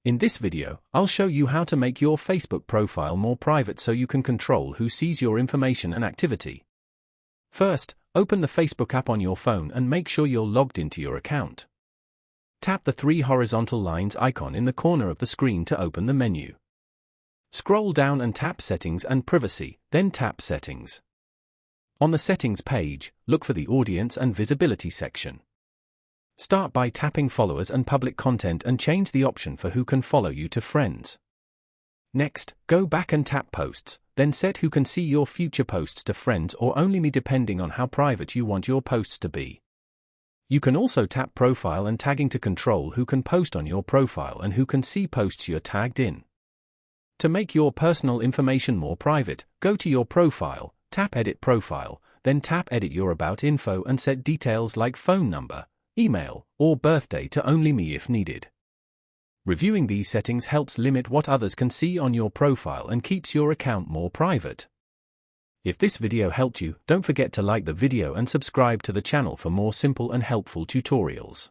In this video, I'll show you how to make your Facebook profile more private so you can control who sees your information and activity. First, open the Facebook app on your phone and make sure you're logged into your account. Tap the three horizontal lines icon in the corner of the screen to open the menu. Scroll down and tap Settings and Privacy, then tap Settings. On the Settings page, look for the Audience and Visibility section. Start by tapping Followers and Public Content and change the option for who can follow you to Friends. Next, go back and tap Posts, then set who can see your future posts to Friends or only me depending on how private you want your posts to be. You can also tap Profile and Tagging to control who can post on your profile and who can see posts you're tagged in. To make your personal information more private, go to your profile, tap Edit Profile, then tap Edit Your About Info and set details like phone number, email, or birthday to only me if needed. Reviewing these settings helps limit what others can see on your profile and keeps your account more private. If this video helped you, don't forget to like the video and subscribe to the channel for more simple and helpful tutorials.